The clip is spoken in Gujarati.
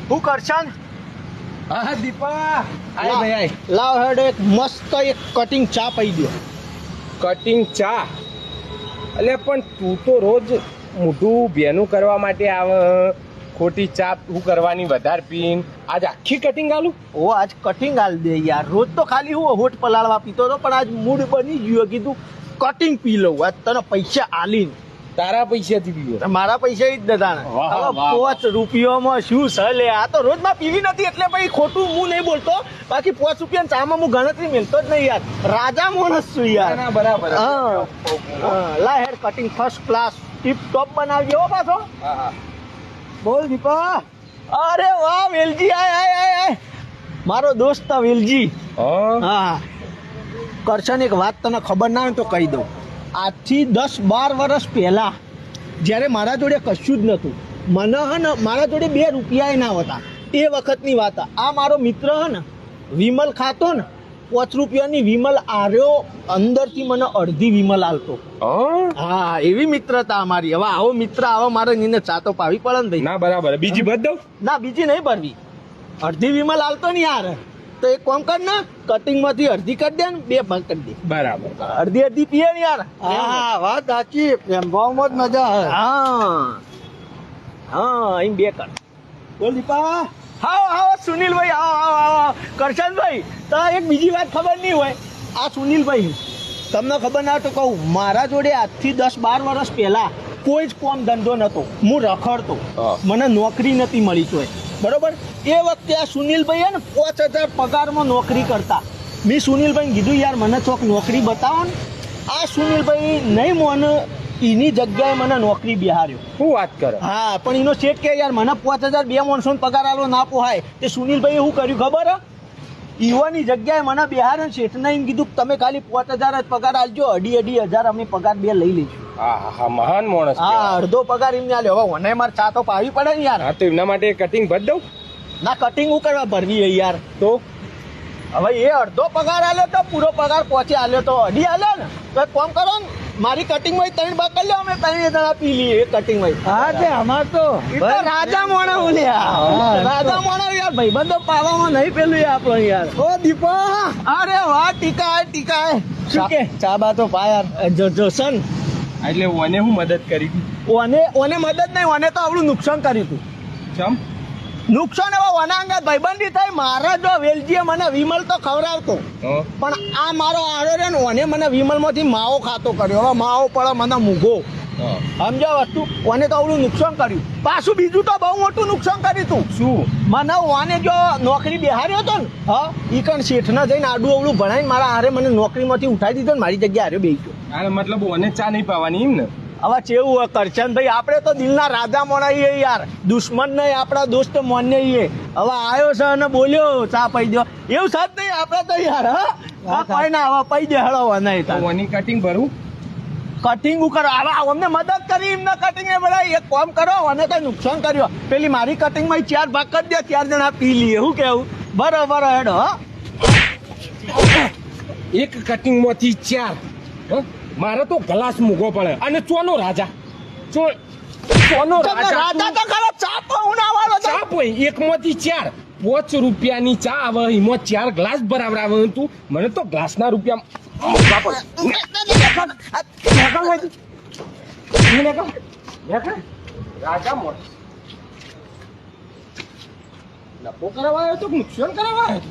હું કરશન? હા દીપા આય ભાઈ લાવ હેડ એક મસ્ત એક કટિંગ ચા પી દો. કટિંગ ચા એટલે પણ તું તો રોજ મોઢું ભેનું કરવા માટે આવે, ખોટી ચા તું કરવાની વધારે પીન આજ આખી કટિંગ આલું. ઓ આજ કટિંગ આલ દે યાર. રોજ તો ખાલી હું હોઠ પલાળવા પીતો હતો, પણ આજ મૂડ બની ગયો, કીધું કટિંગ પી લઉં. આજ તને પૈસા આલીને. તારા પૈસાથી પીવો? મારા પૈસા જ દદાને. હવે 5 રૂપિયામાં શું છે લે? આ તો રોજ માં પીવી નથી એટલે ભાઈ ખોટું હું નહીં બોલતો. બાકી 5 રૂપિયા ચામાં હું ગણતરી મેલતો જ નહીં યાર. રાજા માણસ છું યાર. ના બરાબર. લા head cutting first class tip top બનાવજો હો પાછો. હા બોલ દીપા. અરે વાહ વેલજી, આય આય આય આય. મારો દોસ્ત વેલજી. હા કરશન, એક વાત તને ખબર ના હોય તો કહી દઉં. આજથી 10-12 વર્ષ પહેલા જ્યારે મારા જોડે કશું જ નહોતું, મને હે ને મારા જોડે 2 રૂપિયા ના હતા, એ વખતની વાત. આ મારો મિત્ર હે ને વિમલ ખાતો ને 5 રૂપિયાની વિમલ આર્યો, અંદરથી મને અડધી વિમલ આલતો. હા એવી મિત્રતા અમારી. હવે આવો મિત્ર આવો મારે એને ચા તો પાવી પડે ને ભાઈ. ના બરાબર. બીજી બધ દઉં? ના બીજી નહીં ભરવી, અડધી વિમલ આલતો ને યાર. તો એક કામ કર ને, કટિંગ માંથી અડધી કરી દે ને 2 ભાગ કરી દે. બરાબર. અડધી પીએ ને યાર. હા વાત સાચી, પ્રેમ ભાવમાં જ મજા આવે. હા અહીં 2 કર. બોલ દીપા. હા સુનિલભાઈ, આવો કરશનભાઈ. તો એક બીજી વાત ખબર નહીં હોય, આ સુનિલભાઈ તમને ખબર ના તો કહું, મારા જોડે આજથી 10-12 વર્ષ પહેલા કોઈ જ કોમ ધંધો નતો, હું રખડતો, મને નોકરી નથી મળી તોય બરોબર. એ વખતે આ સુનિલભાઈ ને 5000 પગારમાં નોકરી કરતા. મેં સુનિલભાઈને કીધું યાર મને ચોક નોકરી બતાવો ને. આ સુનિલભાઈ નહીં મોને, એની જગ્યાએ મને નોકરી બિહાર્યો. શું વાત કરે? હા પણ એનો શેઠ કે યાર મને 5000 2 માણસોને પગાર આલો ના પોહાય. તે સુનિલભાઈએ શું કર્યું ખબર હે? ઈવાની જગ્યાએ મને બિહાર શેઠને એમ કીધું તમે ખાલી 5000 જ પગાર આલજો, 2,500 અમે પગાર 2 લઈ લઈશું. હા મહાન માણસ. હા અડધો પગાર એમને આલ્યો. હવે મને મારે ચા તો પાવી પડે ને યાર. હા તો એમના માટે કટિંગ ભરી દઉં? ના કટિંગ હું કરવા ભરવી હે યાર. તો હવે એ અડધો પગાર આલ્યો તો પૂરો પગાર પહોંચી આલ્યો તો 2.5 આલ્યો ને. તો એક કામ કરો ને, મારી કટિંગ માં 3 ભાગ કરી લો, અમે 3 જણા પી લઈએ એ કટિંગ માં. હા તે અમાર તો રાજા મોણા બોલ્યા. રાજા મોણા યાર ભાઈબંધો પાવામાં નહીં પેલું આપણો યાર. ઓ દીપા. અરે વાહ ટીકા. શું કે ચા બા તો પા યાર. જોશન એટલે ઓને હું મદદ કરી? ઓને મદદ નહીં, ઓને તો આવડું નુકસાન કર્યું હતું. ચમ નુકસાન એવા વનાંગત ભાઈબંધી થઈ. મારા જો વેલજીએ મને વિમલ તો ખવડાવતો, પણ આ મારો આરો રે ને ઓને મને વિમલ માંથી માવો ખાતો કર્યો. હવે માવો પડે મને મૂઘો. સમજો વસ્તુ. ઓને તો આવડું નુકસાન કર્યું. પાછું બીજું તો બહુ મોટું નુકસાન કર્યું તું. શું? મને ઓને જો નોકરી બેહાર્યો હતો ને, હા ઈ કણ શેઠને જઈને આડું અવળું ભણાવીને મારા હારે મને નોકરીમાંથી ઉઠાવી દીધો ને મારી જગ્યાએ હારે બેસી ગયો. અરે મતલબ ઓને ચા નહીં પાવાની એમ ને? હવે કેવું હોય કરશનભાઈ, આપણે તો દિલના રાજા મોણાઈએ યાર, દુશ્મન નહીં આપણા દોસ્ત મોને. હવે આવ્યો છે અને બોલ્યો ચા પી દો, એવું સાથ નહીં આપણે તો યાર. હા કઈ ના હવે પી દે હળવા નહીં. ઓની કટિંગ ભરું? કટિંગ કરો હવે અમને મદદ કરી એમને કટિંગ એ બધા. એક કામ કરો, અને કઈ નુકસાન કર્યો પેલી મારી કટિંગ માં 4 ભાગ કરી દે, 4 જણા પી લઈએ. શું કેવું? બરોબર હેડ. હા એક કટિંગ માંથી 4? મારે તો ગ્લાસ મૂગો પડે. અને ચોનો રાજા? ચોનો રાજા તો ખરો ચા પહોંચાડવાનો ચા પોઈ એક માંથી 4 5 રૂપિયાની ચા આવે, એમાં 4 ગ્લાસ ભરાવરાવે તું. મને તો ગ્લાસ ના રૂપિયા રાજા મોટ નફો કરાવાયો તો નુકસાન કરાવાયો.